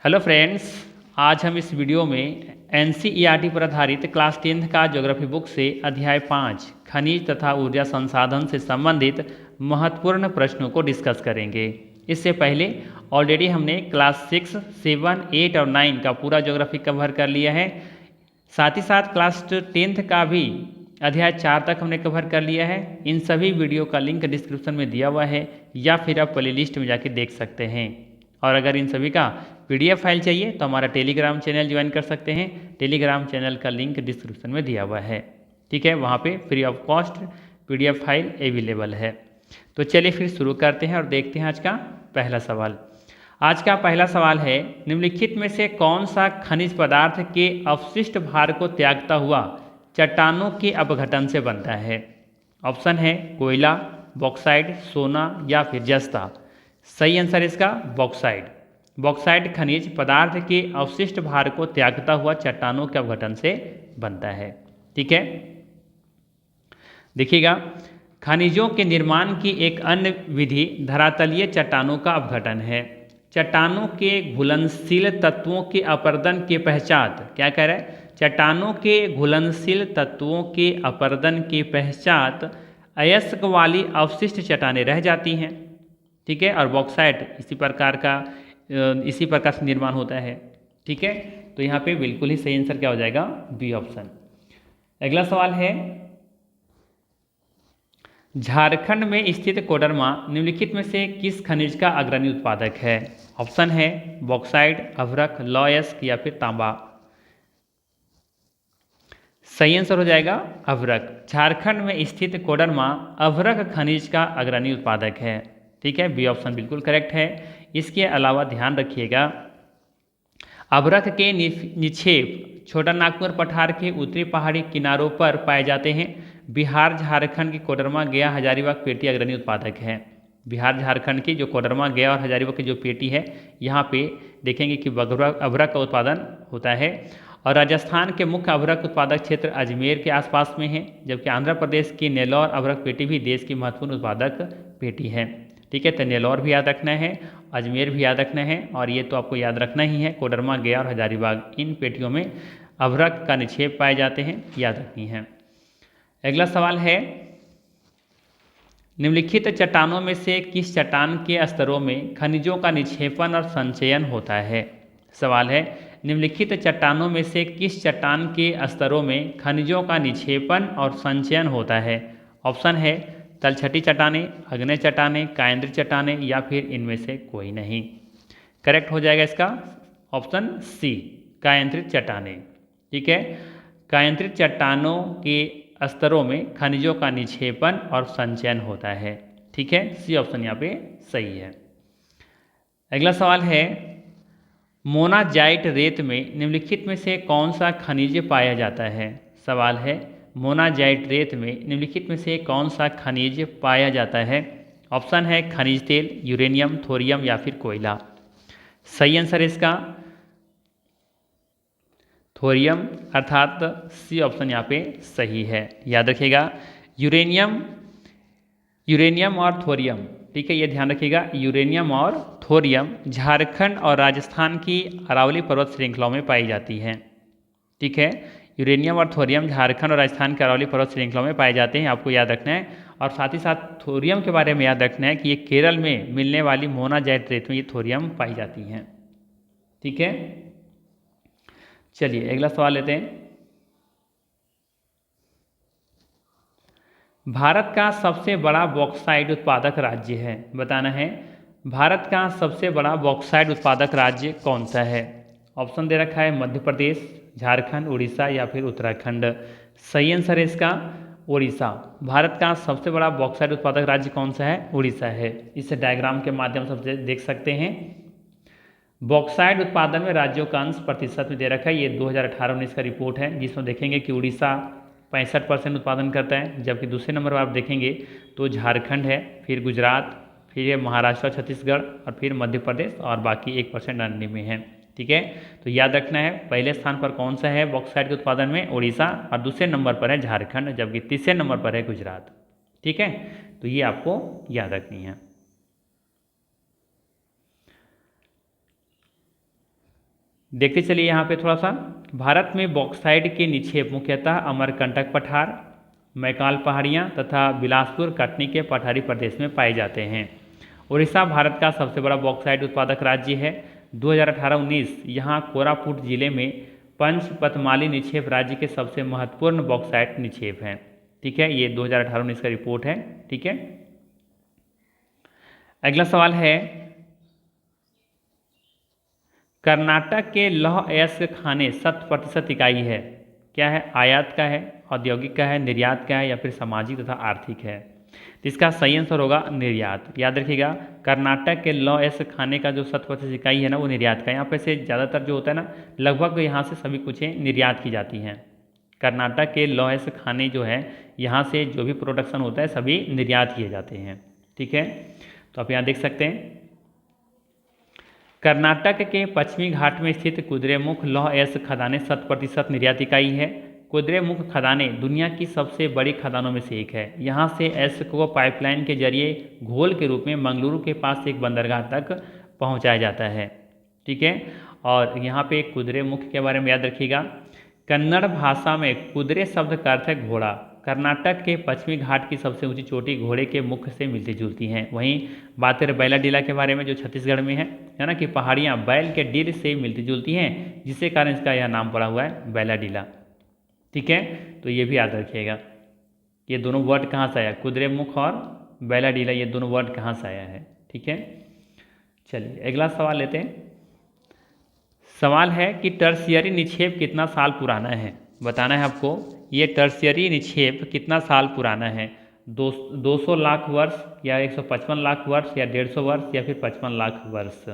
Hello friends, आज हम इस वीडियो में एनसीईआरटी पर आधारित क्लास 10th का ज्योग्राफी बुक से अध्याय 5 खनिज तथा ऊर्जा संसाधन से संबंधित महत्वपूर्ण प्रश्नों को डिस्कस करेंगे। इससे पहले ऑलरेडी हमने क्लास 6, 7, 8 और 9 का पूरा ज्योग्राफी कवर कर लिया है। साथ ही साथ क्लास 10th का भी अध्याय 4 तक हमने कवर कर लिया है। इन सभी वीडियो का लिंक डिस्क्रिप्शन में दिया हुआ है या फिर आप प्लेलिस्ट में जाके देख सकते हैं। और अगर इन सभी का पीडीएफ फाइल चाहिए तो हमारा टेलीग्राम चैनल ज्वाइन कर सकते हैं। टेलीग्राम चैनल का लिंक डिस्क्रिप्शन में दिया हुआ है, ठीक है। वहाँ पे free of cost PDF file available है। तो चलिए फिर शुरू करते हैं और देखते हैं आज का पहला सवाल। आज का पहला सवाल है, निम्नलिखित में से कौन सा खनिज पदार्थ के अवशिष्ट भार को त्यागता हुआ चट्टानों के अपघटन से बनता है? ऑप्शन है कोयला, बॉक्साइट, सोना या फिर जस्ता। सही आंसर इसका बॉक्साइट। बॉक्साइट खनिज पदार्थ के अवशिष्ट भार को त्यागता हुआ चट्टानों के अपघटन से बनता है, ठीक है। देखिएगा, खनिजों के निर्माण की एक अन्य विधि धरातलीय चट्टानों का अपघटन है। चट्टानों के घुलनशील तत्वों के अपर्दन के पश्चात, क्या कह रहा है, चट्टानों के घुलनशील तत्वों के अपर्दन के पश्चात अयस्क वाली अवशिष्ट चट्टानें रह जाती हैं, ठीक है। और बॉक्साइट इसी प्रकार से निर्माण होता है, ठीक है। तो यहाँ पे बिल्कुल ही सही आंसर क्या हो जाएगा, बी ऑप्शन। अगला सवाल है, झारखंड में स्थित कोडरमा निम्नलिखित में से किस खनिज का अग्रणी उत्पादक है? ऑप्शन है बॉक्साइट, अभ्रक, लौह या फिर तांबा। सही आंसर हो जाएगा अभ्रक। झारखंड में स्थित कोडरमा अभ्रक खनिज का अग्रणी उत्पादक है, ठीक है। बी ऑप्शन बिल्कुल करेक्ट है। इसके अलावा ध्यान रखिएगा, अभ्रक के निक्षेप छोटा नागपुर पठार के उत्तरी पहाड़ी किनारों पर पाए जाते हैं। बिहार झारखंड की कोडरमा, गया, हजारीबाग पेटी अग्रणी उत्पादक है। बिहार झारखंड की जो कोडरमा, गया और हजारीबाग की जो पेटी है, यहाँ पे देखेंगे कि अभ्रक का उत्पादन होता है। और राजस्थान के मुख्य अभ्रक उत्पादक क्षेत्र अजमेर के आसपास में है, जबकि आंध्र प्रदेश की नेल्लौर अभ्रक पेटी भी देश की महत्वपूर्ण उत्पादक पेटी है, ठीक है। तो नेल्लौर भी याद रखना है, अजमेर भी याद रखना है, और ये तो आपको याद रखना ही है, कोडरमा, गया और हजारीबाग इन पेटियों में अभ्रक का निक्षेप पाए जाते हैं, याद रखनी है। अगला सवाल है, निम्नलिखित चट्टानों में से किस चट्टान के स्तरों में खनिजों का निक्षेपण और संचयन होता है? सवाल है, निम्नलिखित चट्टानों में से किस चट्टान के स्तरों में खनिजों का निक्षेपण और संचयन होता है? ऑप्शन है तलछटी चट्टानें, अग्नेय चट्टानें, कायंद्रित चट्टानें या फिर इनमें से कोई नहीं। करेक्ट हो जाएगा इसका ऑप्शन सी, कायंत्रित चट्टानें, ठीक है। कायंत्रित चट्टानों के स्तरों में खनिजों का निक्षेपण और संचयन होता है, ठीक है। सी ऑप्शन यहाँ पे सही है। अगला सवाल है, मोनाजाइट रेत में निम्नलिखित में से कौन सा खनिज पाया जाता है? सवाल है, मोनाजाइट रेत में निम्नलिखित में से कौन सा खनिज पाया जाता है? ऑप्शन है खनिज तेल, यूरेनियम, थोरियम या फिर कोयला। सही आंसर इसका थोरियम, अर्थात सी ऑप्शन यहाँ पे सही है। याद रखिएगा, यूरेनियम और थोरियम, ठीक है, ये ध्यान रखिएगा, यूरेनियम और थोरियम झारखंड और राजस्थान की अरावली पर्वत श्रृंखलाओं में पाई जाती हैं, ठीक है। यूरेनियम और थोरियम झारखंड और राजस्थान की अरावली पर्वत श्रृंखलाओं में पाए जाते हैं, आपको याद रखना है। और साथ ही साथ थोरियम के बारे में याद रखना है कि ये केरल में मिलने वाली मोनाजाइट रेत में ये थोरियम पाई जाती हैं, ठीक है। चलिए अगला सवाल लेते हैं। भारत का सबसे बड़ा बॉक्साइट उत्पादक राज्य है, बताना है भारत का सबसे बड़ा बॉक्साइट उत्पादक राज्य कौन सा है? ऑप्शन दे रखा है मध्य प्रदेश, झारखंड, उड़ीसा या फिर उत्तराखंड। सही आंसर है इसका उड़ीसा। भारत का सबसे बड़ा बॉक्साइट उत्पादक राज्य कौन सा है? उड़ीसा है। इस डायग्राम के माध्यम से देख सकते हैं। बॉक्साइट उत्पादन में राज्यों का अंश प्रतिशत में दे रखा है, ये 2018-19 का रिपोर्ट है, जिसमें देखेंगे कि उड़ीसा 65% उत्पादन करता है, जबकि दूसरे नंबर पर आप देखेंगे तो झारखंड है, फिर गुजरात, फिर महाराष्ट्र, छत्तीसगढ़ और फिर मध्य प्रदेश और बाकी 1% अन्य में है, ठीक है। तो याद रखना है पहले स्थान पर कौन सा है बॉक्साइट के उत्पादन में? उड़ीसा, और दूसरे नंबर पर है झारखंड, जबकि तीसरे नंबर पर है गुजरात, ठीक है। तो ये आपको याद रखनी है। देखते चलिए यहाँ पे थोड़ा सा। भारत में बॉक्साइट के निक्षेप मुख्यतः अमरकंटक पठार, मैकाल पहाड़ियाँ तथा बिलासपुर कटनी के पठारी प्रदेश में पाए जाते हैं। उड़ीसा भारत का सबसे बड़ा बॉक्साइट उत्पादक राज्य है। 2018-19 यहाँ कोरापुट जिले में पंचपतमाली निक्षेप राज्य के सबसे महत्वपूर्ण बॉक्साइट निक्षेप हैं। ठीक है, ये 2018-19 का रिपोर्ट है। ठीक है, अगला सवाल है, कर्नाटक के लौह अयस्क खाने 100% इकाई है। क्या है? आयात का है, औद्योगिक का है, निर्यात का है या फिर सामाजिक तथा आर्थिक है। तो इसका सही आंसर होगा निर्यात। याद रखिएगा, कर्नाटक के लौह अयस्क खाने का जो 100% इकाई है ना, वो निर्यात का। यहाँ पे से ज़्यादातर जो होता है ना, लगभग यहाँ से सभी कुछ निर्यात की जाती हैं। कर्नाटक के लौह अयस्क खाने जो है, यहाँ से जो भी प्रोडक्शन होता है सभी निर्यात किए जाते हैं। ठीक है, तो आप यहाँ देख सकते हैं, कर्नाटक के पश्चिमी घाट में स्थित कुद्रेमुख लौह अयस्क खदानें 100% निर्यात इकाई है। कुद्रेमुख खदानें दुनिया की सबसे बड़ी खदानों में से एक है। यहाँ से अयस्क को पाइपलाइन के जरिए घोल के रूप में मंगलुरु के पास एक बंदरगाह तक पहुँचाया जाता है। ठीक है, और यहाँ पे कुद्रेमुख के बारे में याद रखिएगा, कन्नड़ भाषा में कुद्रे शब्द का अर्थ है घोड़ा। कर्नाटक के पश्चिमी घाट की सबसे ऊंची चोटी घोड़े के मुख से मिलती जुलती हैं। वहीं बात करें बैलाडीला के बारे में, जो छत्तीसगढ़ में है ना, कि पहाड़ियाँ बैल के डील से मिलती जुलती हैं, जिससे कारण इसका यह नाम पड़ा हुआ है बैलाडीला। ठीक है, तो ये भी याद रखिएगा, ये दोनों वर्ड कहाँ से आया, कुद्रेमुख और बैलाडीला, ये दोनों वर्ड कहाँ से आया है। ठीक है, चलिए अगला सवाल लेते हैं। सवाल है कि टर्शियरी निक्षेप कितना साल पुराना है। बताना है आपको, ये टर्शियरी निक्षेप कितना साल पुराना है। 200 लाख वर्ष या 155 लाख वर्ष या 150 वर्ष या फिर 55 लाख वर्ष।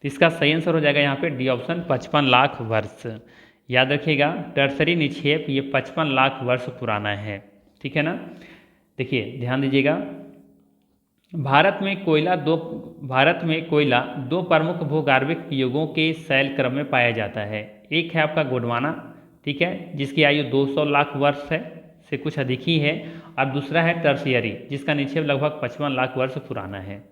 तो इसका सही आंसर हो जाएगा यहाँ पे डी ऑप्शन, 55 लाख वर्ष। याद रखिएगा, टर्शियरी निक्षेप ये 55 लाख वर्ष पुराना है। ठीक है ना, देखिए ध्यान दीजिएगा, भारत में कोयला दो प्रमुख भूगर्भिक युगों के शैल क्रम में पाया जाता है। एक है आपका गोंडवाना, ठीक है, जिसकी आयु 200 लाख वर्ष है से कुछ अधिक ही है, और दूसरा है टर्शियरी, जिसका निक्षेप लगभग 55 लाख वर्ष पुराना है।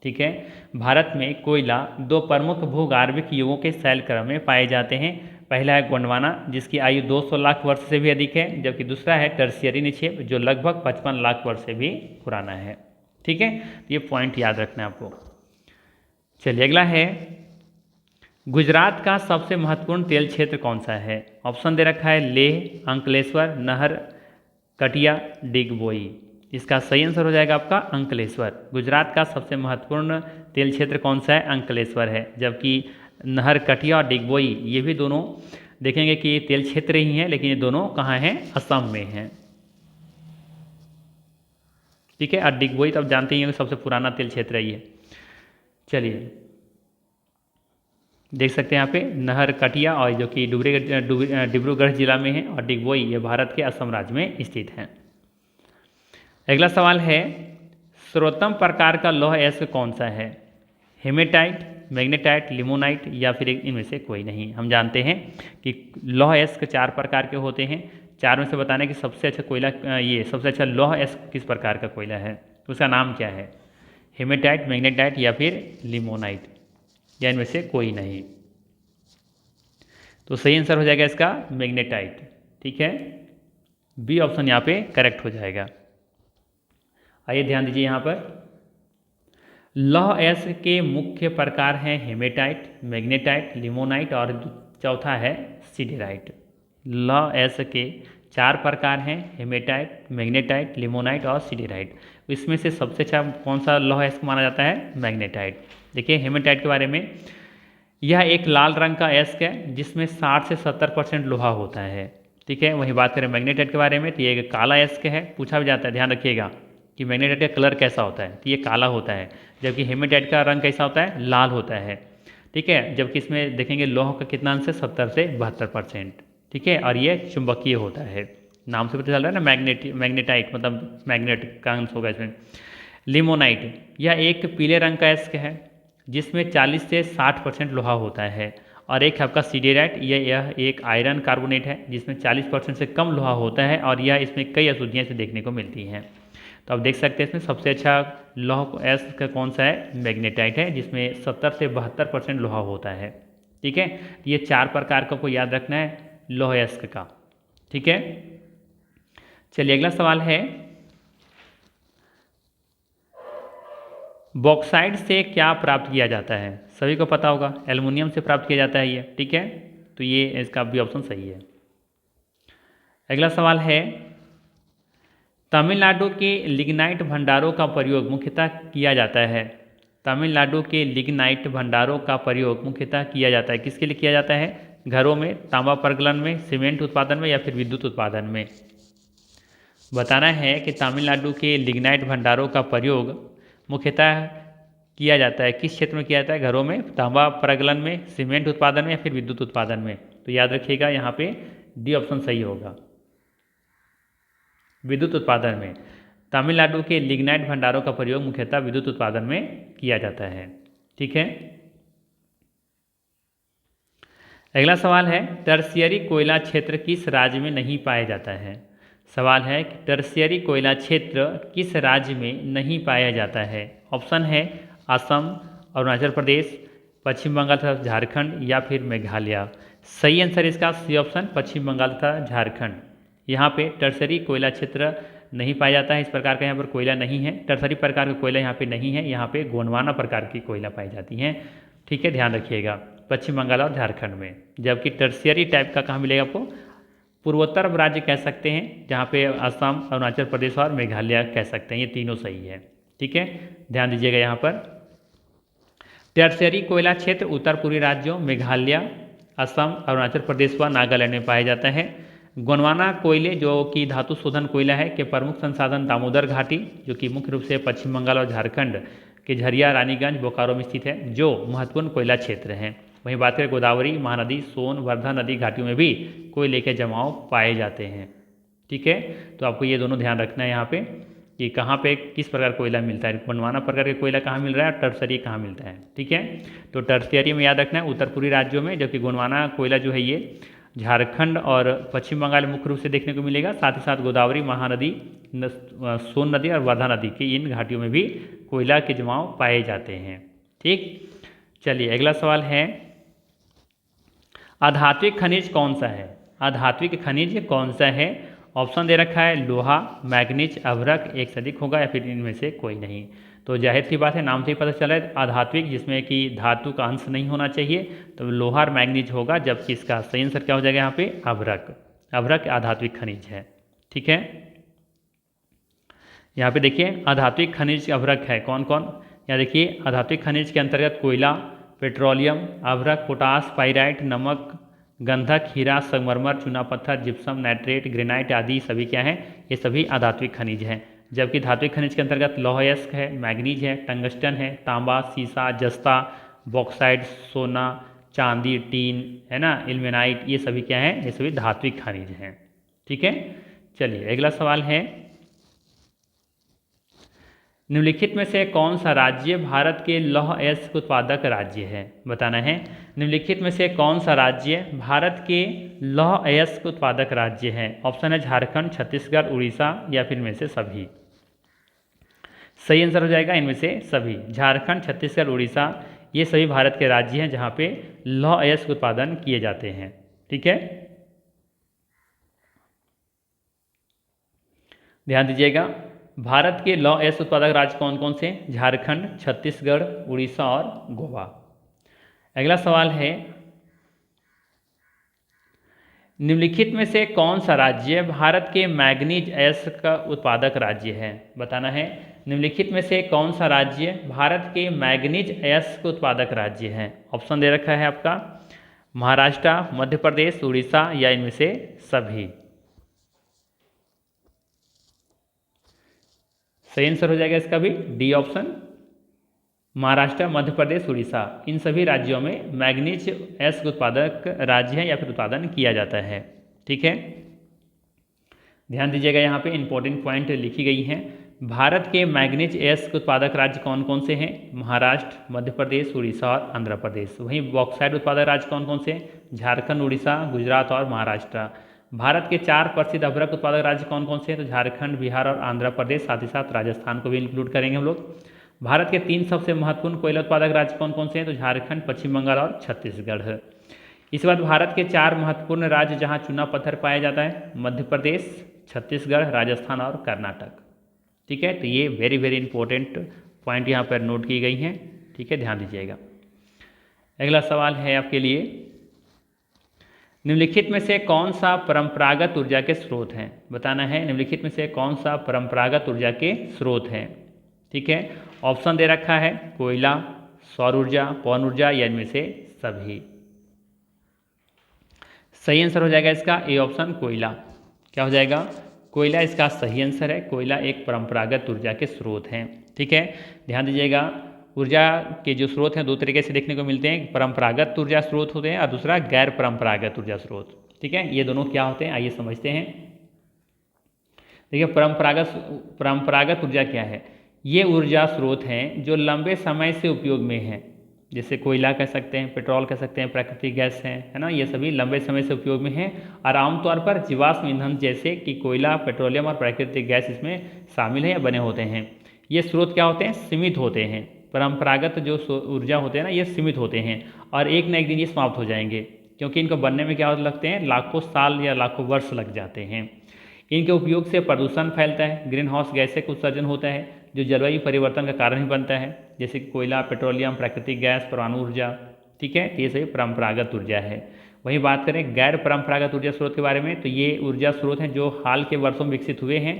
ठीक है, भारत में कोयला दो प्रमुख भूगर्भिक युगों के शैल क्रम में पाए जाते हैं। पहला है गोंडवाना, जिसकी आयु 200 लाख वर्ष से भी अधिक है, जबकि दूसरा है टर्शियरी निक्षेप, जो लगभग 55 लाख वर्ष से भी पुराना है। ठीक है, ये पॉइंट याद रखना है आपको। चलिए अगला है, गुजरात का सबसे महत्वपूर्ण तेल क्षेत्र कौन सा है। ऑप्शन दे रखा है लेह, अंकलेश्वर, नहर कटिया, डिगबोई। इसका सही आंसर हो जाएगा आपका अंकलेश्वर। गुजरात का सबसे महत्वपूर्ण तेल क्षेत्र कौन सा है, अंकलेश्वर है। जबकि नहर कटिया और डिगबोई, ये भी दोनों देखेंगे कि तेल क्षेत्र ही हैं, लेकिन ये दोनों कहाँ हैं, असम में हैं। ठीक है, और डिगबोई तो आप जानते ही हैं कि सबसे पुराना तेल क्षेत्र है ये। चलिए देख सकते हैं यहाँ पे नहर कटिया, और जो कि डिब्रूगढ़ जिला में है, और डिगबोई ये भारत के असम राज्य में स्थित है। अगला सवाल है, सर्वोत्तम प्रकार का लौह अयस्क कौन सा है। हेमेटाइट, मैग्नेटाइट, लिमोनाइट या फिर इनमें से कोई नहीं। हम जानते हैं कि लौह अयस्क 4 प्रकार के होते हैं। 4 में से बताने कि सबसे अच्छा कोयला, ये सबसे अच्छा लौह अयस्क किस प्रकार का कोयला है, उसका नाम क्या है। हेमेटाइट, मैग्नेटाइट या फिर लिमोनाइट, या इनमें से कोई नहीं। तो सही आंसर हो जाएगा इसका मैग्नेटाइट। ठीक है, बी ऑप्शन यहाँ पे करेक्ट हो जाएगा। आइए ध्यान दीजिए, यहाँ पर लौह अयस्क के मुख्य प्रकार हैं हेमेटाइट, मैग्नेटाइट, लिमोनाइट और चौथा है सिडेराइट। लौह अयस्क के 4 प्रकार हैं, हेमेटाइट, मैग्नेटाइट, लिमोनाइट और सिडेराइट। इसमें से सबसे अच्छा कौन सा लौह अयस्क माना जाता है, मैग्नेटाइट। देखिए हेमेटाइट के बारे में, यह एक लाल रंग का अयस्क है जिसमें 60 से 70% लोहा होता है। ठीक है, वहीं बात करें मैग्नेटाइट के बारे में, तो ये एक काला अयस्क है। पूछा भी जाता है, ध्यान रखिएगा कि मैग्नेटाइट का कलर कैसा होता है, तो ये काला होता है, जबकि हेमेटाइट का रंग कैसा होता है, लाल होता है। ठीक है, जबकि इसमें देखेंगे लोह का कितना अंश है, 70 से 72%। ठीक है, और ये चुंबकीय होता है, नाम से पता चल रहा है ना, मैग्नेटाइट मतलब मैग्नेट का अंश होगा इसमें। लिमोनाइट, यह एक पीले रंग का अयस्क है जिसमें 40 से 60% लोहा होता है। और एक आपका सिडेराइट, यह एक आयरन कार्बोनेट है जिसमें 40% से कम लोहा होता है, और यह इसमें कई अशुद्धियाँ से देखने को मिलती हैं। तो आप देख सकते हैं इसमें सबसे अच्छा लौह एस का कौन सा है, मैग्नेटाइट है, जिसमें 70 से 72% लोहा होता है। ठीक है, ये 4 प्रकार का को याद रखना है लौह एस्क का। ठीक है, चलिए अगला सवाल है, बॉक्साइट से क्या प्राप्त किया जाता है? सभी को पता होगा एल्युमिनियम से प्राप्त किया जाता है ये। ठीक है, तो ये इसका भी ऑप्शन सही है। अगला सवाल है, तमिलनाडु के लिग्नाइट भंडारों का प्रयोग मुख्यतः किया जाता है। तमिलनाडु के लिग्नाइट भंडारों का प्रयोग मुख्यतः किया जाता है, किसके लिए किया जाता है? घरों में, तांबा प्रगलन में, सीमेंट उत्पादन में या फिर विद्युत उत्पादन में? बताना है कि तमिलनाडु के लिग्नाइट भंडारों का प्रयोग मुख्यतः किया जाता है, किस क्षेत्र में किया जाता है? घरों में, तांबा प्रगलन में, सीमेंट उत्पादन में या फिर विद्युत उत्पादन में? तो याद रखिएगा यहाँ पे डी ऑप्शन सही होगा, विद्युत उत्पादन में। तमिलनाडु के लिग्नाइट भंडारों का प्रयोग मुख्यतः विद्युत उत्पादन में किया जाता है। ठीक है, अगला सवाल है, टर्शियरी कोयला क्षेत्र किस राज्य में नहीं पाया जाता है? सवाल है कि टर्शियरी कोयला क्षेत्र किस राज्य में नहीं पाया जाता है? ऑप्शन है असम, अरुणाचल प्रदेश, पश्चिम बंगाल तथा झारखंड या फिर मेघालय। सही आंसर इसका सी ऑप्शन, पश्चिम बंगाल तथा झारखंड। यहाँ पे टर्शरी कोयला क्षेत्र नहीं पाया जाता है, इस प्रकार का यहाँ पर कोयला नहीं है, टर्शरी प्रकार का कोयला यहाँ पे नहीं है, यहाँ पे गोंडवाना प्रकार की कोयला पाई जाती हैं। ठीक है, ध्यान रखिएगा, पश्चिम बंगाल और झारखंड में। जबकि टर्शियरी टाइप का कहाँ मिलेगा आपको? पूर्वोत्तर राज्य कह सकते हैं, जहाँ पे असम, अरुणाचल प्रदेश और मेघालय कह सकते हैं, ये तीनों सही है। ठीक है, ध्यान दीजिएगा यहाँ पर। टर्शियरी कोयला क्षेत्र उत्तर पूर्वी राज्यों मेघालय, असम, अरुणाचल प्रदेश व नागालैंड में पाया जाता है। गोंडवाना कोयले जो कि धातु शोधन कोयला है के प्रमुख संसाधन दामोदर घाटी, जो कि मुख्य रूप से पश्चिम बंगाल और झारखंड के झरिया, रानीगंज, बोकारो में स्थित है, जो महत्वपूर्ण कोयला क्षेत्र हैं। वहीं बात करें गोदावरी, महानदी, सोन, वर्धा नदी घाटियों में भी कोयले के जमाव पाए जाते हैं। ठीक है, तो आपको ये दोनों ध्यान रखना है यहाँ पे कि कहाँ पे किस प्रकार कोयला मिलता है, गोंडवाना प्रकार का कोयला कहाँ मिल रहा है और टर्शियरी कहाँ मिलता है। ठीक है, तो टर्शियरी में याद रखना है उत्तर पूर्वी राज्यों में, जबकि गोंडवाना कोयला जो है ये झारखंड और पश्चिम बंगाल में मुख्य रूप से देखने को मिलेगा। साथ ही साथ गोदावरी, महानदी, सोन नदी और वर्धा नदी की इन घाटियों में भी कोयला के जमाव पाए जाते हैं। ठीक, चलिए अगला सवाल है, अधात्विक खनिज कौन सा है? अधात्विक खनिज कौन सा है? ऑप्शन दे रखा है लोहा, मैग्नीज, अभ्रक, एक से अधिक होगा या फिर इनमें से कोई नहीं। तो जाहिर सी बात है, नाम से ही पता चला है अधात्विक, जिसमें कि धातु का अंश नहीं होना चाहिए, तो लोहा और मैग्नीज होगा। जबकि इसका सही आंसर क्या हो जाएगा यहाँ पे? अभ्रक। अभ्रक अधात्विक खनिज है। ठीक है, यहाँ पे देखिए अधात्विक खनिज अभ्रक है कौन कौन। यहाँ देखिए अधात्विक खनिज के अंतर्गत कोयला, पेट्रोलियम, अभ्रक, पोटास, पाइराइट, नमक, गंधक, हीरा, संगमरमर, चूना पत्थर, जिप्सम, नाइट्रेट, ग्रेनाइट आदि सभी क्या हैं? ये सभी अधात्विक खनिज हैं। जबकि धात्विक खनिज के अंतर्गत लौहयस्क है, मैग्नीज है, टंगस्टन है, तांबा, सीसा, जस्ता, बॉक्साइट, सोना, चांदी, टीन है ना, इल्मेनाइट, ये सभी क्या हैं? ये सभी धात्विक खनिज हैं। ठीक है, चलिए अगला सवाल है, निम्नलिखित में से कौन सा राज्य भारत के लौह अयस्क उत्पादक राज्य है? बताना है, निम्नलिखित में से कौन सा राज्य भारत के लौह अयस्क उत्पादक राज्य है? ऑप्शन है झारखंड, छत्तीसगढ़, उड़ीसा या फिर इनमें से सभी। सही आंसर हो जाएगा इनमें से सभी। झारखंड, छत्तीसगढ़, उड़ीसा ये सभी भारत के राज्य हैं जहाँ पे लौह अयस्क उत्पादन किए जाते हैं। ठीक है, ध्यान दीजिएगा, भारत के लौह अयस्क उत्पादक राज्य कौन कौन से? झारखंड, छत्तीसगढ़, उड़ीसा और गोवा। अगला सवाल है, निम्नलिखित में से कौन सा राज्य भारत के मैग्नीज अयस्क का उत्पादक राज्य है? बताना है, निम्नलिखित में से कौन सा राज्य भारत के मैग्नीज अयस्क उत्पादक राज्य है? ऑप्शन दे रखा है आपका महाराष्ट्र, मध्य प्रदेश, उड़ीसा या इनमें से सभी। सही आंसर हो जाएगा इसका भी डी ऑप्शन, महाराष्ट्र, मध्य प्रदेश, उड़ीसा इन सभी राज्यों में मैग्नीज अयस्क उत्पादक राज्य है या फिर उत्पादन किया जाता है। ठीक है, ध्यान दीजिएगा, यहाँ पे इंपॉर्टेंट पॉइंट लिखी गई हैं। भारत के मैग्नीज अयस्क उत्पादक राज्य कौन कौन से हैं? महाराष्ट्र, मध्य प्रदेश, उड़ीसा और आंध्र प्रदेश। वहीं बॉक्साइट उत्पादक राज्य कौन कौन से हैं? झारखंड, उड़ीसा, गुजरात और महाराष्ट्र। भारत के 4 प्रसिद्ध अभ्रक उत्पादक राज्य कौन कौन से हैं? तो झारखंड, बिहार और आंध्र प्रदेश, साथ ही साथ राजस्थान को भी इंक्लूड करेंगे हम लोग। भारत के 3 सबसे महत्वपूर्ण कोयला उत्पादक राज्य कौन कौन से हैं? तो झारखंड, पश्चिम बंगाल और छत्तीसगढ़ है। इसके बाद भारत के 4 महत्वपूर्ण राज्य जहां चूना पत्थर पाया जाता है, मध्य प्रदेश, छत्तीसगढ़, राजस्थान और कर्नाटक। ठीक है, तो ये वेरी वेरी इंपॉर्टेंट पॉइंट यहाँ पर नोट की गई हैं। ठीक है, ध्यान दीजिएगा। अगला सवाल है आपके लिए, निम्नलिखित में से कौन सा परंपरागत ऊर्जा के स्रोत हैं? बताना है निम्नलिखित में से कौन सा परंपरागत ऊर्जा के स्रोत हैं। ठीक है, ऑप्शन दे रखा है कोयला, सौर ऊर्जा, पवन ऊर्जा या इनमें से सभी। सही आंसर हो जाएगा इसका ए ऑप्शन कोयला। क्या हो जाएगा? कोयला इसका सही आंसर है। कोयला एक परंपरागत ऊर्जा के स्रोत हैं। ठीक है, ध्यान दीजिएगा। ऊर्जा के जो स्रोत हैं 2 तरीके से देखने को मिलते हैं, परंपरागत ऊर्जा स्रोत होते हैं और दूसरा गैर परंपरागत ऊर्जा स्रोत। ठीक है, ये दोनों क्या होते हैं आइए समझते हैं। देखिए, परंपरागत ऊर्जा क्या है? ये ऊर्जा स्रोत हैं जो लंबे समय से उपयोग में हैं, जैसे कोयला कह सकते हैं, पेट्रोल कह सकते हैं, प्राकृतिक गैस है ना, ये सभी लंबे समय से उपयोग में हैं और आमतौर पर जीवाश्म ईंधन जैसे कि कोयला, पेट्रोलियम और प्राकृतिक गैस इसमें शामिल है या बने होते हैं। ये स्रोत क्या होते हैं? सीमित होते हैं। परंपरागत जो ऊर्जा होते हैं ना, ये सीमित होते हैं और एक न एक दिन ये समाप्त हो जाएंगे, क्योंकि इनको बनने में क्या लगते हैं? लाखों साल या लाखों वर्ष लग जाते हैं। इनके उपयोग से प्रदूषण फैलता है, ग्रीन हाउस गैसें का उत्सर्जन होता है जो जलवायु परिवर्तन का कारण ही बनता है, जैसे कोयला, पेट्रोलियम, प्राकृतिक गैस, परमाणु ऊर्जा। ठीक है, ये सभी परंपरागत ऊर्जा है। वहीं बात करें गैर परंपरागत ऊर्जा स्रोत के बारे में, तो ये ऊर्जा स्रोत हैं जो हाल के वर्षों में विकसित हुए हैं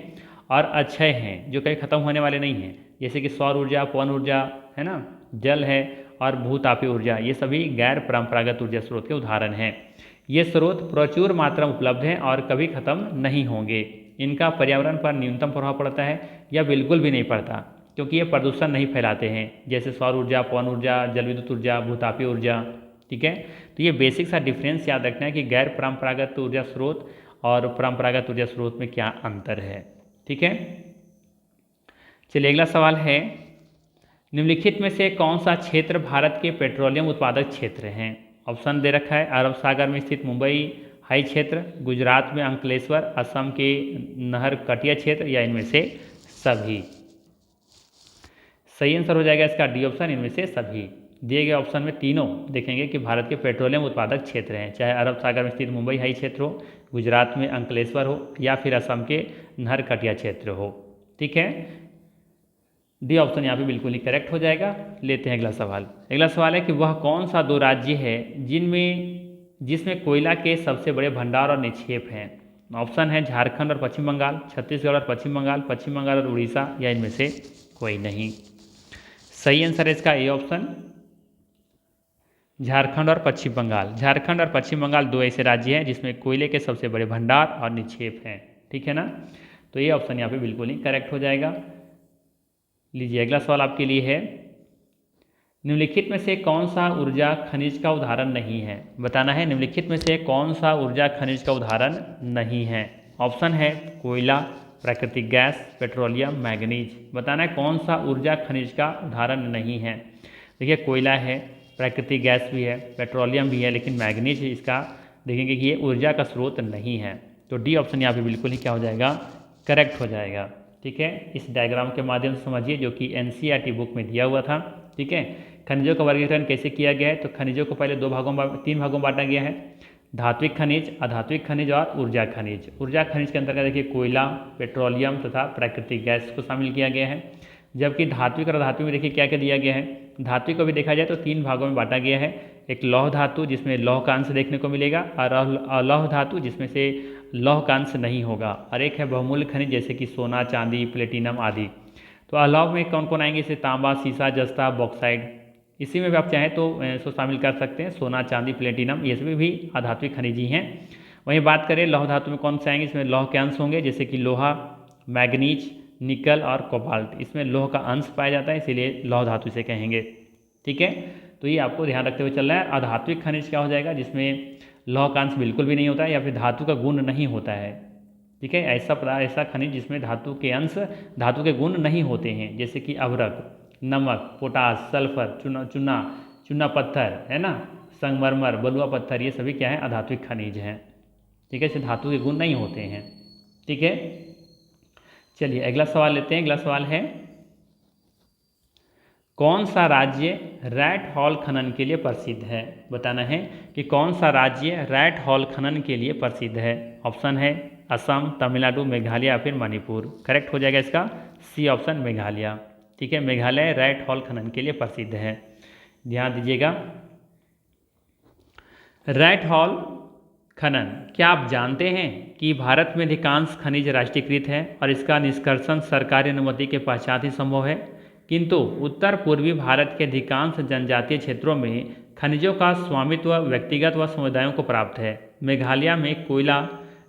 और अक्षय हैं, जो कहीं खत्म होने वाले नहीं हैं, जैसे कि सौर ऊर्जा, पवन ऊर्जा है ना, जल है और भूतापीय ऊर्जा। ये सभी गैर परंपरागत ऊर्जा स्रोत के उदाहरण हैं। ये स्रोत प्रचुर मात्रा में उपलब्ध हैं और कभी खत्म नहीं होंगे। इनका पर्यावरण पर न्यूनतम प्रभाव पड़ता है या बिल्कुल भी नहीं पड़ता, क्योंकि ये प्रदूषण नहीं फैलाते हैं, जैसे सौर ऊर्जा, पवन ऊर्जा, जल विद्युत ऊर्जा, भूतापीय ऊर्जा। ठीक है, तो ये बेसिक सा डिफरेंस याद रखना है कि गैर परंपरागत ऊर्जा स्रोत और परंपरागत ऊर्जा स्रोत में क्या अंतर है। ठीक है, चलिए अगला सवाल है, निम्नलिखित में से कौन सा क्षेत्र भारत के पेट्रोलियम उत्पादक क्षेत्र हैं? ऑप्शन दे रखा है अरब सागर में स्थित मुंबई हाई क्षेत्र, गुजरात में अंकलेश्वर, असम के नहर कटिया क्षेत्र या इनमें से सभी। सही आंसर हो जाएगा इसका डी ऑप्शन, इनमें से सभी। दिए गए ऑप्शन में तीनों देखेंगे कि भारत के पेट्रोलियम उत्पादक क्षेत्र हैं, चाहे अरब सागर में स्थित मुंबई हाई क्षेत्र हो, गुजरात में अंकलेश्वर हो या फिर असम के नहर कटिया क्षेत्र हो। ठीक है, डी ऑप्शन यहाँ पे बिल्कुल ही करेक्ट हो जाएगा। लेते हैं अगला सवाल। अगला सवाल है कि वह कौन सा 2 राज्य है जिसमें कोयला के सबसे बड़े भंडार और निक्षेप हैं? ऑप्शन है झारखंड और पश्चिम बंगाल, छत्तीसगढ़ और पश्चिम बंगाल और उड़ीसा या इनमें से कोई नहीं। सही आंसर है इसका ए ऑप्शन, झारखंड और पश्चिम बंगाल। झारखंड और पश्चिम बंगाल 2 ऐसे राज्य हैं जिसमें कोयले के सबसे बड़े भंडार और निक्षेप हैं। ठीक है ना, तो ये ऑप्शन यहाँ पे बिल्कुल ही करेक्ट हो जाएगा। लीजिए अगला सवाल आपके लिए है, निम्नलिखित में से कौन सा ऊर्जा खनिज का उदाहरण नहीं है? बताना है निम्नलिखित में से कौन सा ऊर्जा खनिज का उदाहरण नहीं है। ऑप्शन है कोयला, प्राकृतिक गैस, पेट्रोलियम, मैग्नीज। बताना है कौन सा ऊर्जा खनिज का उदाहरण नहीं है। देखिए, कोयला है, प्राकृतिक गैस भी है, पेट्रोलियम भी है, लेकिन मैग्नीज इसका देखेंगे कि ये ऊर्जा का स्रोत नहीं है। तो डी ऑप्शन यहाँ पे बिल्कुल ही क्या हो जाएगा? करेक्ट हो जाएगा। ठीक है, इस डायग्राम के माध्यम से समझिए, जो कि एनसीईआरटी बुक में दिया हुआ था। ठीक है, खनिजों का वर्गीकरण कैसे किया गया है? तो खनिजों को पहले 3 भागों में बांटा गया है, धात्विक खनिज, अधात्विक खनिज और ऊर्जा खनिज। ऊर्जा खनिज के अंतर्गत देखिए कोयला, पेट्रोलियम तथा प्राकृतिक गैस को शामिल किया गया है। जबकि धात्विक और अधात्विक में देखिए क्या क्या दिया गया है। धात्विक को भी देखा जाए तो 3 भागों में बांटा गया है, एक लौह धातु जिसमें लौह का अंश देखने को मिलेगा, और अलौह धातु जिसमें से लौह का अंश नहीं होगा, और एक है बहुमूल्य खनिज जैसे कि सोना, चांदी, प्लेटिनम आदि। तो अलौह में कौन कौन आएंगे? जैसे तांबा, सीसा, जस्ता, बॉक्साइड। इसी में भी आप चाहें तो इसको शामिल कर सकते हैं, सोना, चांदी, प्लेटिनम, ये सभी भी अधात्विक खनिज ही हैं। वहीं बात करें लौह धातु में कौन से आएंगे? इसमें लौह के अंश होंगे जैसे कि लोहा, मैग्नीज, निकल और कोबाल्ट। इसमें लौह का अंश पाया जाता है, इसीलिए लौह धातु से कहेंगे। ठीक है, तो ये आपको ध्यान रखते हुए चलना है। अधात्विक खनिज क्या हो जाएगा? जिसमें लौह का अंश बिल्कुल भी नहीं होता है या फिर धातु का गुण नहीं होता है। ठीक है, ऐसा खनिज जिसमें धातु के अंश, धातु के गुण नहीं होते हैं, जैसे कि अभ्रक, नमक, पोटास, सल्फर, चूना पत्थर है ना, संगमरमर, बलुआ पत्थर, ये सभी क्या है? अधात्विक खनिज हैं। ठीक है, इसे धातु के गुण नहीं होते हैं। ठीक है, चलिए अगला सवाल लेते हैं। अगला सवाल है, कौन सा राज्य रैट हॉल खनन के लिए प्रसिद्ध है? बताना है कि कौन सा राज्य रैट हॉल खनन के लिए प्रसिद्ध है। ऑप्शन है असम, तमिलनाडु, मेघालय या फिर मणिपुर। करेक्ट हो जाएगा इसका सी ऑप्शन, मेघालय। ठीक है, मेघालय रैट हॉल खनन के लिए प्रसिद्ध है। ध्यान दीजिएगा, रैट हॉल खनन, क्या आप जानते हैं कि भारत में अधिकांश खनिज राष्ट्रीयकृत है और इसका निष्कर्षण सरकारी अनुमति के पश्चात ही संभव है, किंतु उत्तर पूर्वी भारत के अधिकांश जनजातीय क्षेत्रों में खनिजों का स्वामित्व व्यक्तिगत व समुदायों को प्राप्त है। मेघालय में कोयला,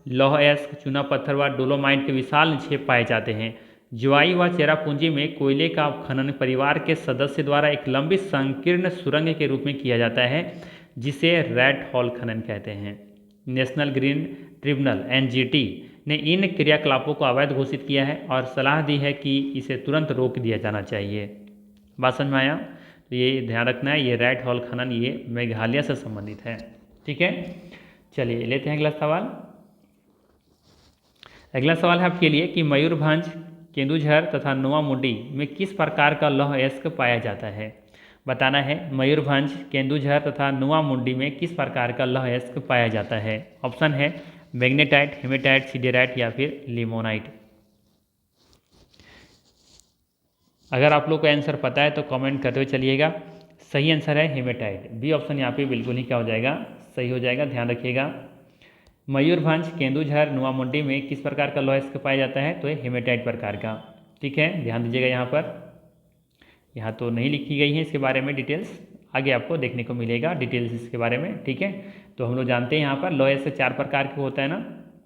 लौह अयस्क, चूना पत्थर व डोलोमाइट के विशाल निक्षेप पाए जाते हैं। ज्वाई व चेरापूंजी में कोयले का खनन परिवार के सदस्य द्वारा एक लंबी संकीर्ण सुरंग के रूप में किया जाता है, जिसे रैट हॉल खनन कहते हैं। नेशनल ग्रीन ट्रिब्यूनल (एनजीटी) ने इन क्रियाकलापों को अवैध घोषित किया है और सलाह दी है कि इसे तुरंत रोक दिया जाना चाहिए। बात समझ में आया? तो ये ध्यान रखना है, ये रैट हॉल खनन ये मेघालय से संबंधित है। ठीक है, चलिए लेते हैं अगला सवाल। अगला सवाल है आपके लिए कि मयूरभंज, केंदुझर तथा नोआमुंडी में किस प्रकार का लौह अयस्क पाया जाता है। बताना है मयूरभंज, केंदुझर तथा नोआमुंडी में किस प्रकार का लौह अयस्क पाया जाता है। ऑप्शन है मैग्नेटाइट, हेमेटाइट, सिडेराइट या फिर लिमोनाइट। अगर आप लोग को आंसर पता है तो कमेंट करते हुए चलिएगा। सही आंसर है हेमेटाइट। बी ऑप्शन यहाँ पे बिल्कुल ही क्या हो जाएगा, सही हो जाएगा। ध्यान रखिएगा, मयूरभंज, केंदुझर, नोआमुंडी में किस प्रकार का लौह अयस्क पाया जाता है, तो ये हेमेटाइट प्रकार का। ठीक है, ध्यान दीजिएगा, यहाँ तो नहीं लिखी गई है इसके बारे में डिटेल्स, आगे आपको देखने को मिलेगा डिटेल्स इसके बारे में। ठीक है, तो हम लोग जानते हैं यहाँ पर लौह अयस्क 4 प्रकार के होता है ना,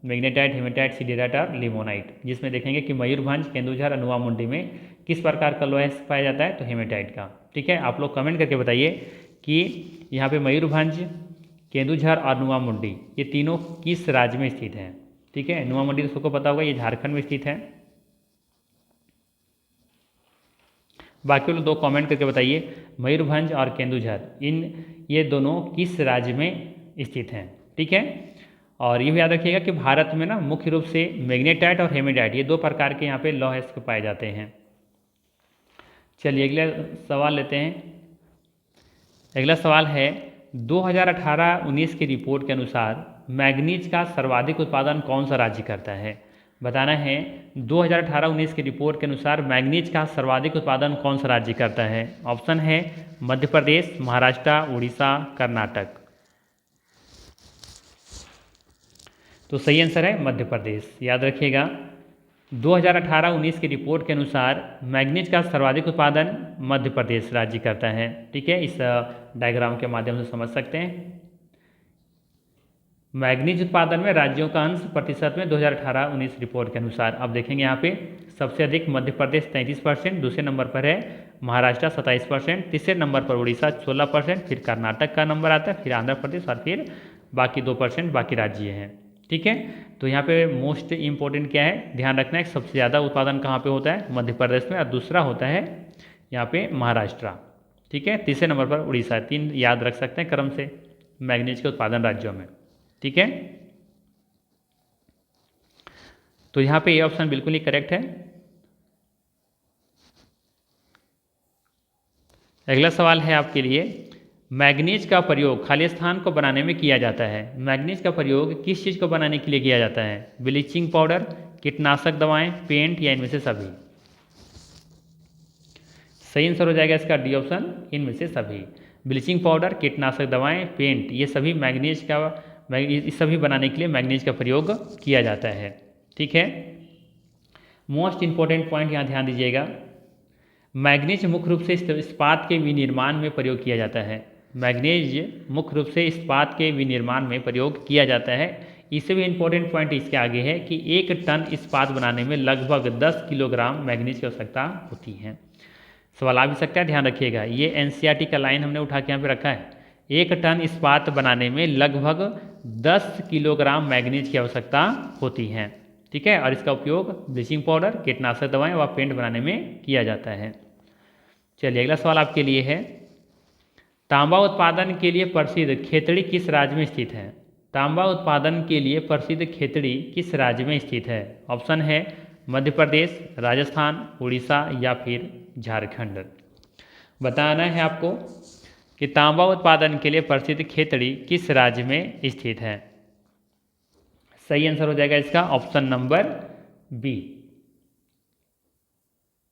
मैग्नेटाइट, हेमेटाइट, सिडेराइट और लिमोनाइट, जिसमें देखेंगे कि मयूरभंज, केंदुझर और नोआमुंडी में किस प्रकार का लौह अयस्क पाया जाता है, तो हेमेटाइट का। ठीक है, आप लोग कमेंट करके बताइए कि यहाँ पे मयूरभंज, केंदुझर और नोआमुंडी ये तीनों किस राज्य में स्थित हैं। ठीक है, नोआमुंडी तो सबको पता होगा, ये झारखंड में स्थित है। बाकी लोग 2 कमेंट करके बताइए मयूरभंज और केंदुझर ये दोनों किस राज्य में स्थित हैं। ठीक है, और ये भी याद रखिएगा कि भारत में ना मुख्य रूप से मैग्नेटाइट और हेमेटाइट ये 2 प्रकार के यहाँ पे लौह अयस्क पाए जाते हैं। चलिए अगला सवाल लेते हैं। अगला सवाल है 2018-19 की रिपोर्ट के अनुसार मैग्नीज का सर्वाधिक उत्पादन कौन सा राज्य करता है। बताना है 2018-19 की रिपोर्ट के अनुसार मैग्नीज का सर्वाधिक उत्पादन कौन सा राज्य करता है। ऑप्शन है मध्य प्रदेश, महाराष्ट्र, उड़ीसा, कर्नाटक। तो सही आंसर है मध्य प्रदेश। याद रखिएगा, 2018-19 की रिपोर्ट के अनुसार मैग्नीज का सर्वाधिक उत्पादन मध्य प्रदेश राज्य करता है। ठीक है, इस डायग्राम के माध्यम से समझ सकते हैं। मैग्नीज उत्पादन में राज्यों का अंश प्रतिशत में 2018-19 रिपोर्ट के अनुसार अब देखेंगे यहाँ पे सबसे अधिक मध्य प्रदेश 33%, दूसरे नंबर पर है महाराष्ट्र 27%, तीसरे नंबर पर उड़ीसा 16%, फिर कर्नाटक का नंबर आता है, फिर आंध्र प्रदेश और फिर बाकी 2% बाकी राज्य हैं। ठीक है, तो यहाँ पे मोस्ट इम्पोर्टेंट क्या है, ध्यान रखना है सबसे ज़्यादा उत्पादन कहाँ पे होता है, मध्य प्रदेश में, और दूसरा होता है यहाँ पे महाराष्ट्र। ठीक है, तीसरे नंबर पर उड़ीसा। 3 याद रख सकते हैं क्रम से मैग्नीज के उत्पादन राज्यों में। ठीक है, तो यहाँ पे ये ऑप्शन बिल्कुल ही करेक्ट है। अगला सवाल है आपके लिए, मैग्नीज का प्रयोग खाली स्थान को बनाने में किया जाता है। मैग्नीज का प्रयोग किस चीज़ को बनाने के लिए किया जाता है। ब्लीचिंग पाउडर, कीटनाशक दवाएं, पेंट या इनमें से सभी। सही आंसर हो जाएगा इसका डी ऑप्शन, इनमें से सभी। ब्लीचिंग पाउडर, कीटनाशक दवाएं, पेंट, ये सभी मैग्नीज का इस सभी बनाने के लिए मैग्नीज का प्रयोग किया जाता है। ठीक है, मोस्ट इंपॉर्टेंट पॉइंट यहाँ ध्यान दीजिएगा, मैग्नीज मुख्य रूप से इस्पात के विनिर्माण में प्रयोग किया जाता है। मैग्नीज मुख्य रूप से इस्पात के विनिर्माण में प्रयोग किया जाता है। इससे भी इंपॉर्टेंट पॉइंट इसके आगे है कि 1 टन इस्पात बनाने में लगभग 10 किलोग्राम मैग्नीज की आवश्यकता होती है। सवाल आ भी सकता है, ध्यान रखिएगा, ये एनसीईआरटी का लाइन हमने उठा के यहाँ पे रखा है। 1 टन इस्पात बनाने में लगभग 10 किलोग्राम मैग्नीज की आवश्यकता होती है। ठीक है, और इसका उपयोग ब्लीचिंग पाउडर, कीटनाशक दवाएं व पेंट बनाने में किया जाता है। चलिए अगला सवाल आपके लिए है, तांबा उत्पादन के लिए प्रसिद्ध खेतड़ी किस राज्य में स्थित है। तांबा उत्पादन के लिए प्रसिद्ध खेतड़ी किस राज्य में स्थित है? ऑप्शन है मध्य प्रदेश, राजस्थान, उड़ीसा या फिर झारखंड। बताना है आपको कि तांबा उत्पादन के लिए प्रसिद्ध खेतड़ी किस राज्य में स्थित है। सही आंसर हो जाएगा इसका ऑप्शन नंबर बी,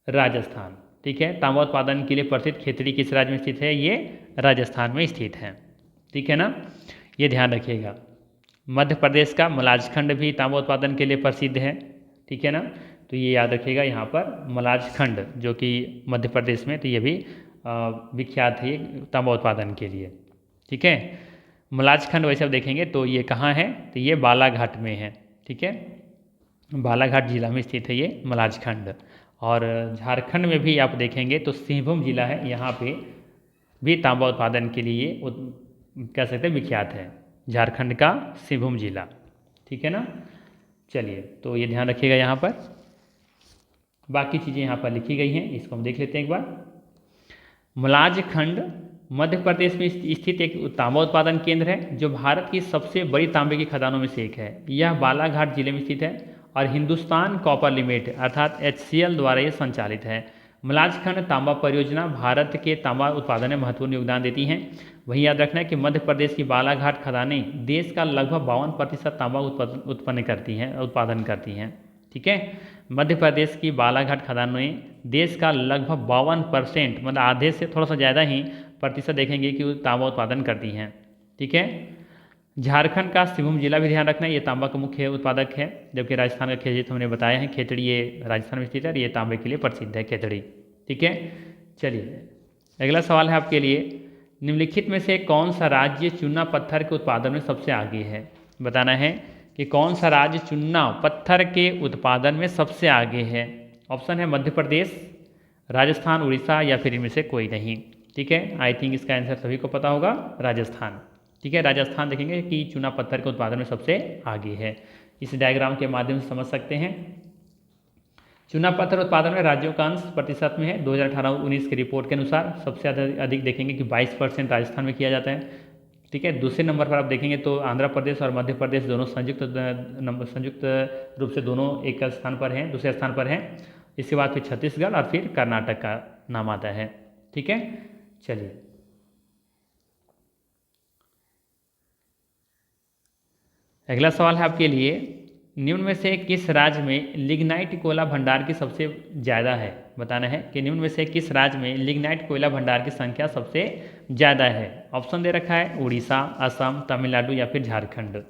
राजस्थान। ठीक है, तांबा उत्पादन के लिए प्रसिद्ध खेतड़ी किस राज्य में स्थित है? ये राजस्थान में स्थित है। ठीक है ना, ये ध्यान रखिएगा। मध्य प्रदेश का मलाजखंड भी तांबा उत्पादन के लिए प्रसिद्ध है। ठीक है ना, तो ये याद रखिएगा यहाँ पर मलाजखंड जो कि मध्य प्रदेश में, तो ये भी विख्यात है तांबा उत्पादन के लिए। ठीक है, मलाजखंड वैसे आप देखेंगे तो ये कहाँ है? तो ये बालाघाट में है। ठीक है, बालाघाट जिला में स्थित है ये मलाजखंड। और झारखंड में भी आप देखेंगे तो सिंहभूम जिला है, यहाँ पे भी तांबा उत्पादन के लिए कह सकते हैं विख्यात है, झारखंड का सिंहभूम जिला। ठीक है ना, चलिए तो ये ध्यान रखिएगा यहाँ पर। बाकी चीज़ें यहाँ पर लिखी गई हैं, इसको हम देख लेते हैं एक बार। मलाजखंड मध्य प्रदेश में स्थित एक तांबा उत्पादन केंद्र है जो भारत की सबसे बड़ी तांबे की खदानों में से एक है। यह बालाघाट जिले में स्थित है और हिंदुस्तान कॉपर लिमिटेड अर्थात HCL द्वारा ये संचालित है। मलाजखंड तांबा परियोजना भारत के तांबा उत्पादन में महत्वपूर्ण योगदान देती हैं। वहीं याद रखना है कि मध्य प्रदेश की बालाघाट खदानें देश का लगभग 52% तांबा उत्पादन करती हैं। ठीक है, मध्य प्रदेश की बालाघाट खदानें देश का लगभग 52%, मतलब आधे से थोड़ा सा ज़्यादा ही प्रतिशत देखेंगे कि तांबा उत्पादन करती हैं। ठीक है, झारखंड का सिंहभूम जिला भी ध्यान रखना है, ये तांबा का मुख्य उत्पादक है, जबकि राजस्थान का खेत हमने बताया है खेतड़ी ये राजस्थान में स्थित है, ये तांबे के लिए प्रसिद्ध है खेतड़ी। ठीक है, चलिए अगला सवाल है आपके लिए, निम्नलिखित में से कौन सा राज्य चूना पत्थर के उत्पादन में सबसे आगे है? बताना है कि कौन सा राज्य चूना पत्थर के उत्पादन में सबसे आगे है। ऑप्शन है मध्य प्रदेश, राजस्थान, उड़ीसा या फिर इनमें से कोई नहीं। ठीक है, आई थिंक इसका आंसर सभी को पता होगा, राजस्थान। ठीक है, राजस्थान देखेंगे कि चूना पत्थर के उत्पादन में सबसे आगे है। इस डायग्राम के माध्यम से समझ सकते हैं। चूना पत्थर उत्पादन में राज्यों का अंश प्रतिशत में है 2018-19 की रिपोर्ट के अनुसार सबसे अधिक देखेंगे कि 22% राजस्थान में किया जाता है। ठीक है, दूसरे नंबर पर आप देखेंगे तो आंध्र प्रदेश और मध्य प्रदेश दोनों संयुक्त रूप से दोनों एक स्थान पर हैं, दूसरे स्थान पर हैं। इसके बाद फिर छत्तीसगढ़ और फिर कर्नाटक का नाम आता है। ठीक है, चलिए अगला सवाल है आपके लिए, निम्न में से किस राज्य में लिग्नाइट कोयला भंडार की सबसे ज़्यादा है? बताना है कि निम्न में से किस राज्य में लिग्नाइट कोयला भंडार की संख्या सबसे ज़्यादा है। ऑप्शन दे रखा है उड़ीसा, असम, तमिलनाडु या फिर झारखंड।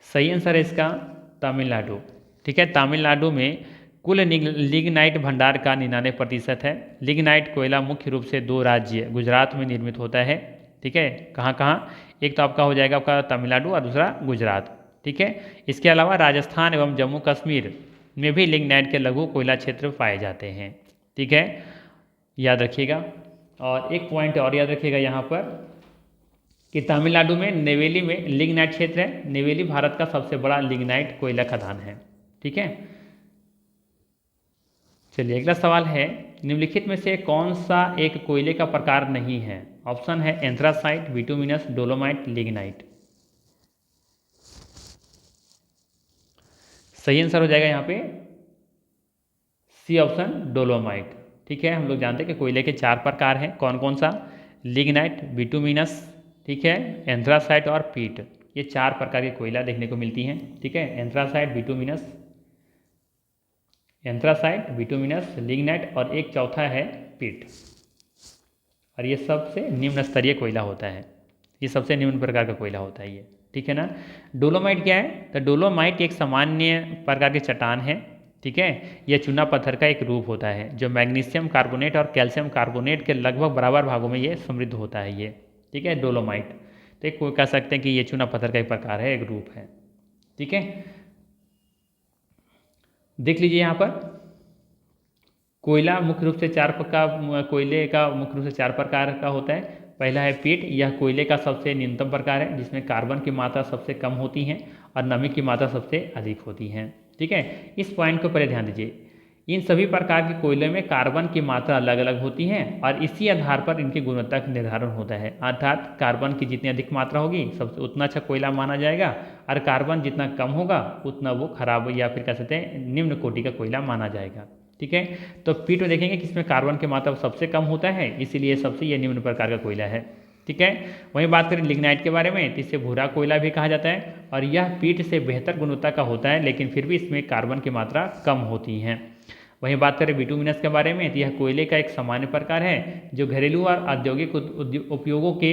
सही आंसर है इसका तमिलनाडु। ठीक है, तमिलनाडु में कुल लिग्नाइट भंडार का 99% है। लिग्नाइट कोयला मुख्य रूप से 2 राज्य गुजरात में निर्मित होता है। ठीक है, कहाँ कहाँ? एक तो आपका हो जाएगा आपका तमिलनाडु और दूसरा गुजरात। ठीक है, इसके अलावा राजस्थान एवं जम्मू कश्मीर में भी लिग्नाइट के लघु कोयला क्षेत्र पाए जाते हैं। ठीक है, याद रखिएगा। और एक पॉइंट और याद रखिएगा यहाँ पर कि तमिलनाडु में नेवेली में लिग्नाइट क्षेत्र है। नेवेली भारत का सबसे बड़ा लिग्नाइट कोयला खदान है। ठीक है, चलिए अगला सवाल है, निम्नलिखित में से कौन सा एक कोयले का प्रकार नहीं है? ऑप्शन है एंथ्रासाइट, बिटुमिनस, डोलोमाइट, लिग्नाइट। सही आंसर हो जाएगा यहाँ पे सी ऑप्शन, डोलोमाइट। ठीक है, हम लोग जानते हैं कि कोयले के 4 प्रकार हैं, कौन कौन सा? लिग्नाइट, बिटुमिनस, ठीक है, एंथ्रासाइट और पीट। ये 4 प्रकार के कोयला देखने को मिलती हैं। ठीक है, एंथ्रासाइट, बिटुमिनस, लिग्नाइट और एक चौथा है पीट। और ये सबसे निम्न स्तरीय कोयला होता है, ये सबसे निम्न प्रकार का कोयला होता है ये। ठीक है ना। डोलोमाइट क्या है? तो डोलोमाइट एक सामान्य प्रकार की चट्टान है। ठीक है, यह चूना पत्थर का एक रूप होता है जो मैग्नीशियम कार्बोनेट और कैल्शियम कार्बोनेट के लगभग बराबर भागों में ये समृद्ध होता है ये। ठीक है, डोलोमाइट तो एक कह सकते हैं कि ये चूना पत्थर का एक प्रकार है, एक रूप है। ठीक है, देख लीजिए यहाँ पर कोयला मुख्य रूप से कोयले का मुख्य रूप से 4 प्रकार का होता है। पहला है पीट, यह कोयले का सबसे न्यूनतम प्रकार है जिसमें कार्बन की मात्रा सबसे कम होती है और नमी की मात्रा सबसे अधिक होती है। ठीक है, इस पॉइंट को पहले ध्यान दीजिए। इन सभी प्रकार के कोयले में कार्बन की मात्रा अलग अलग होती है और इसी आधार पर इनकी गुणवत्ता का निर्धारण होता है। अर्थात कार्बन की जितनी अधिक मात्रा होगी सबसे उतना अच्छा कोयला माना जाएगा, और कार्बन जितना कम होगा उतना वो खराब या फिर कह सकते हैं निम्न कोटि का कोयला माना जाएगा। ठीक है, तो पीट में देखेंगे कि इसमें कार्बन की मात्रा सबसे कम होता है, इसीलिए सबसे ये निम्न प्रकार का कोयला है। ठीक है, वहीं बात करें लिग्नाइट के बारे में तो इसे भूरा कोयला भी कहा जाता है और यह पीट से बेहतर गुणवत्ता का होता है, लेकिन फिर भी इसमें कार्बन की मात्रा कम होती है। वहीं बात करें बिटुमिनस के बारे में तो यह कोयले का एक सामान्य प्रकार है जो घरेलू और औद्योगिक उपयोगों के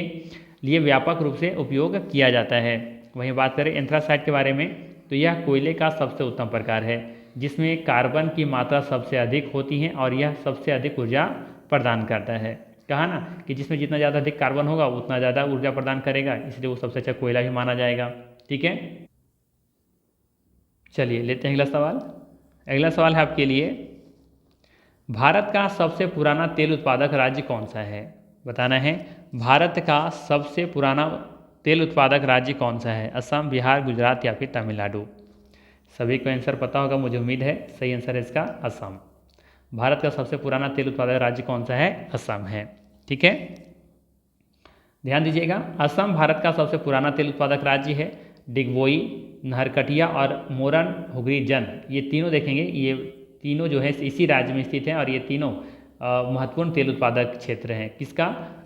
लिए व्यापक रूप से उपयोग किया जाता है। वहीं बात करें एंथ्रासाइट के बारे में तो यह कोयले का सबसे उत्तम प्रकार है जिसमें कार्बन की मात्रा सबसे अधिक होती है और यह सबसे अधिक ऊर्जा प्रदान करता है। कहा ना कि जिसमें जितना ज़्यादा अधिक कार्बन होगा उतना ज़्यादा ऊर्जा प्रदान करेगा, इसलिए वो सबसे अच्छा कोयला भी माना जाएगा। ठीक है, चलिए लेते हैं अगला सवाल। अगला सवाल है आपके लिए, भारत का सबसे पुराना तेल उत्पादक राज्य कौन सा है? बताना है भारत का सबसे पुराना तेल उत्पादक राज्य कौन सा है? असम, बिहार, गुजरात या फिर तमिलनाडु? सभी को आंसर पता होगा, मुझे उम्मीद है। सही आंसर है इसका असम। भारत का सबसे पुराना तेल उत्पादक राज्य कौन सा है? असम है। ठीक है, ध्यान दीजिएगा, असम भारत का सबसे पुराना तेल उत्पादक राज्य है। डिगबोई, नहरकटिया और मोरन हुगली जन, ये तीनों देखेंगे, ये तीनों जो है इसी राज्य में स्थित हैं और ये तीनों महत्वपूर्ण तेल उत्पादक क्षेत्र हैं। किसका?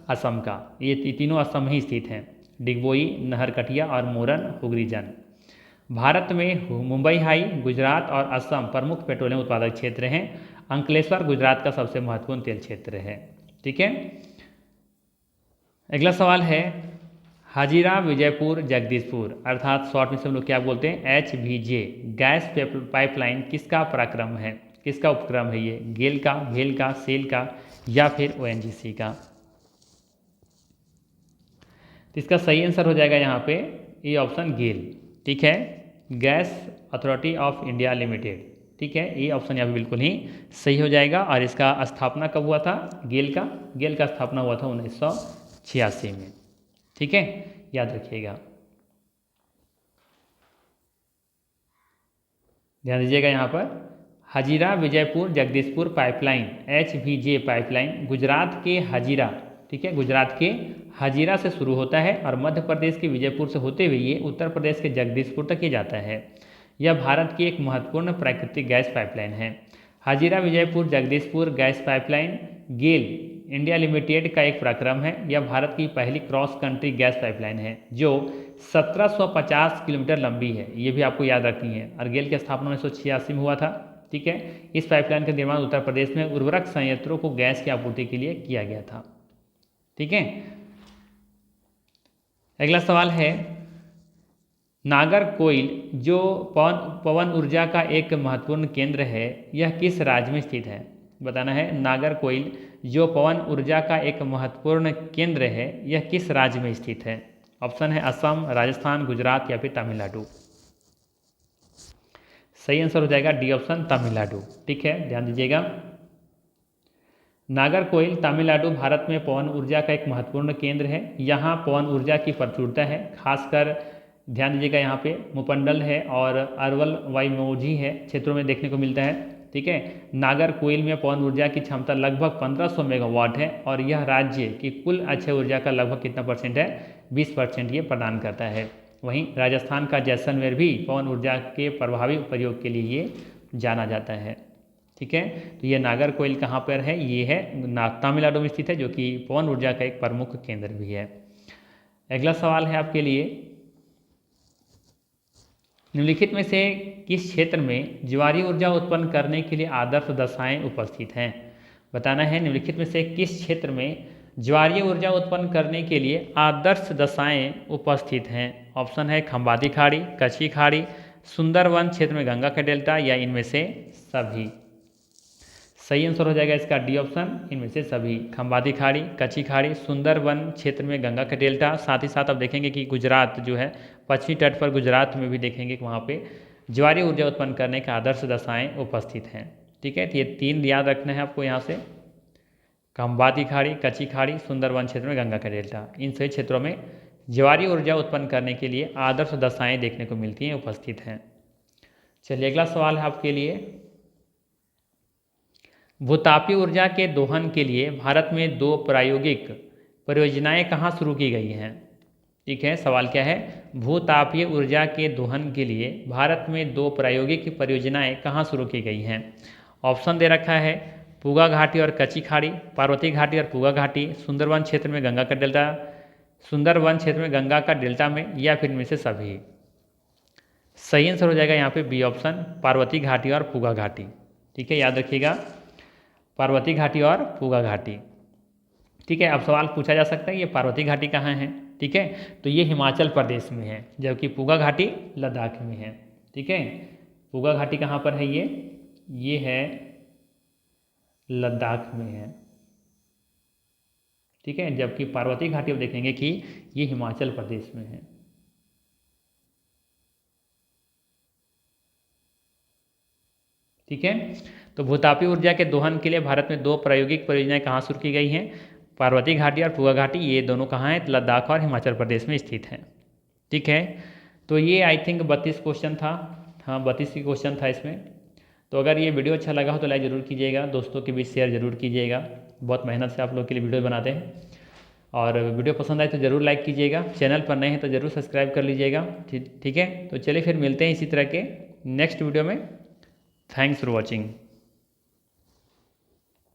असम का। ये तीनों असम में ही स्थित हैं, डिगबोई, नहरकटिया और मोरन हुगली जन। भारत में मुंबई हाई, गुजरात और असम प्रमुख पेट्रोलियम उत्पादक क्षेत्र हैं। अंकलेश्वर गुजरात का सबसे महत्वपूर्ण तेल क्षेत्र है। ठीक है, अगला सवाल है, हाजीरा विजयपुर जगदीशपुर अर्थात शॉर्ट में सब लोग क्या बोलते हैं, HVJ गैस पाइपलाइन किसका पराक्रम है, किसका उपक्रम है? ये गेल का, भेल का, सेल का या फिर ONGC का? तो इसका सही आंसर हो जाएगा यहाँ पे ये ऑप्शन गेल। ठीक है, gas authority of India limited. ठीक है, ये ऑप्शन यहाँ पे बिल्कुल ही सही हो जाएगा। और इसका स्थापना कब हुआ था? गेल का स्थापना हुआ था 1986 में। ठीक है, याद रखिएगा, ध्यान दीजिएगा। यहाँ पर Hazira Vijaypur Jagdishpur pipeline HVJ pipeline Gujarat के हाजीरा, ठीक है, गुजरात के हाजीरा से शुरू होता है और मध्य प्रदेश के विजयपुर से होते हुए ये उत्तर प्रदेश के जगदीशपुर तक ही जाता है। यह भारत की एक महत्वपूर्ण प्राकृतिक गैस पाइपलाइन है। हाजीरा विजयपुर जगदीशपुर गैस पाइपलाइन गेल इंडिया लिमिटेड का एक प्रक्रम है। यह भारत की पहली क्रॉस कंट्री गैस पाइपलाइन है जो 1750 किलोमीटर लंबी है, ये भी आपको याद रखनी है। और गेल की स्थापना 1986 में हुआ था। ठीक है, इस पाइपलाइन का निर्माण उत्तर प्रदेश में उर्वरक संयंत्रों को गैस की आपूर्ति के लिए किया गया था। ठीक है, अगला सवाल है, नागरकोइल जो पवन ऊर्जा का एक महत्वपूर्ण केंद्र है, यह किस राज्य में स्थित है? बताना है, नागरकोइल जो पवन ऊर्जा का एक महत्वपूर्ण केंद्र है, यह किस राज्य में स्थित है? ऑप्शन है असम, राजस्थान, गुजरात या फिर तमिलनाडु। सही आंसर हो जाएगा डी ऑप्शन, तमिलनाडु। ठीक है, ध्यान दीजिएगा, नागरकोइल तमिलनाडु भारत में पवन ऊर्जा का एक महत्वपूर्ण केंद्र है। यहाँ पवन ऊर्जा की प्रचुरता है, खासकर ध्यान दीजिएगा यहाँ पे मुपंडल है और अरवल वाइमोजी है क्षेत्रों में देखने को मिलता है। ठीक है, नागरकोइल में पवन ऊर्जा की क्षमता लगभग 1500 मेगावाट है और यह राज्य की कुल अक्षय ऊर्जा का लगभग कितना परसेंट है? 20% ये प्रदान करता है। वहीं राजस्थान का जैसलमेर भी पवन ऊर्जा के प्रभावी प्रयोग के लिए ये जाना जाता है। ठीक है, तो ये नागरकोइल कहाँ पर है? ये है तमिलनाडु में स्थित है, जो कि पवन ऊर्जा का एक प्रमुख केंद्र भी है। अगला सवाल है आपके लिए, निम्नलिखित में से किस क्षेत्र में ज्वारीय ऊर्जा उत्पन्न करने के लिए आदर्श दशाएं उपस्थित हैं? बताना है, निम्नलिखित में से किस क्षेत्र में ज्वारीय ऊर्जा उत्पन्न करने के लिए आदर्श दशाएं उपस्थित हैं? ऑप्शन है खंबाती खाड़ी, कच्ची खाड़ी, सुंदरवन क्षेत्र में गंगा का डेल्टा या इनमें से सभी। सही आंसर हो जाएगा इसका डी ऑप्शन, इनमें से सभी। खंबाती खाड़ी, कच्ची खाड़ी, सुंदरवन क्षेत्र में गंगा का डेल्टा। साथ ही साथ आप देखेंगे कि गुजरात जो है पश्चिमी तट पर गुजरात में भी देखेंगे कि वहाँ पे ज्वारीय ऊर्जा उत्पन्न करने का आदर्श दशाएं उपस्थित हैं। ठीक है, तो ये तीन याद रखना है आपको यहाँ से, खंबाती खाड़ी, कच्ची खाड़ी, सुंदरवन क्षेत्र में गंगा का डेल्टा। इन सभी क्षेत्रों में ज्वारीय ऊर्जा उत्पन्न करने के लिए आदर्श दशाएं देखने को मिलती हैं, उपस्थित हैं। चलिए अगला सवाल है आपके लिए, भूतापीय ऊर्जा के दोहन के लिए भारत में 2 प्रायोगिक परियोजनाएं कहाँ शुरू की गई हैं? ठीक है, सवाल क्या है? भूतापीय ऊर्जा के दोहन के लिए भारत में 2 प्रायोगिक परियोजनाएं कहाँ शुरू की गई हैं? ऑप्शन दे रखा है पूगा घाटी और कच्ची खाड़ी, पार्वती घाटी और पूगा घाटी, सुंदरवन क्षेत्र में गंगा का डेल्टा, सुंदरवन क्षेत्र में गंगा का डेल्टा में, या फिर इनमें से सभी। सही आंसर हो जाएगा यहाँ पे बी ऑप्शन, पार्वती घाटी और पूगा घाटी। ठीक है, याद रखिएगा, पार्वती घाटी और पूगा घाटी। ठीक है, अब सवाल पूछा जा सकता है ये पार्वती घाटी कहाँ है? ठीक है, तो ये हिमाचल प्रदेश में है, जबकि पूगा घाटी लद्दाख में है। ठीक है, पूगा घाटी कहाँ पर है? ये है लद्दाख में है। ठीक है, जबकि पार्वती घाटी आप देखेंगे कि ये हिमाचल प्रदेश में है। ठीक है, तो भूतापीय ऊर्जा के दोहन के लिए भारत में 2 प्रायोगिक परियोजनाएं कहाँ शुरू की गई हैं? पार्वती घाटी और पूगा घाटी, ये दोनों कहाँ हैं? लद्दाख और हिमाचल प्रदेश में स्थित हैं। ठीक है, तो ये आई थिंक 32 क्वेश्चन था। हाँ, 32 ही क्वेश्चन था इसमें। तो अगर ये वीडियो अच्छा लगा हो तो लाइक ज़रूर कीजिएगा, दोस्तों के बीच शेयर ज़रूर कीजिएगा। बहुत मेहनत से आप लोग के लिए वीडियो बनाते हैं, और वीडियो पसंद आए तो ज़रूर लाइक कीजिएगा। चैनल पर नए हैं तो ज़रूर सब्सक्राइब कर लीजिएगा। ठीक है, तो चलिए फिर मिलते हैं इसी तरह के नेक्स्ट वीडियो में। Thanks for watching.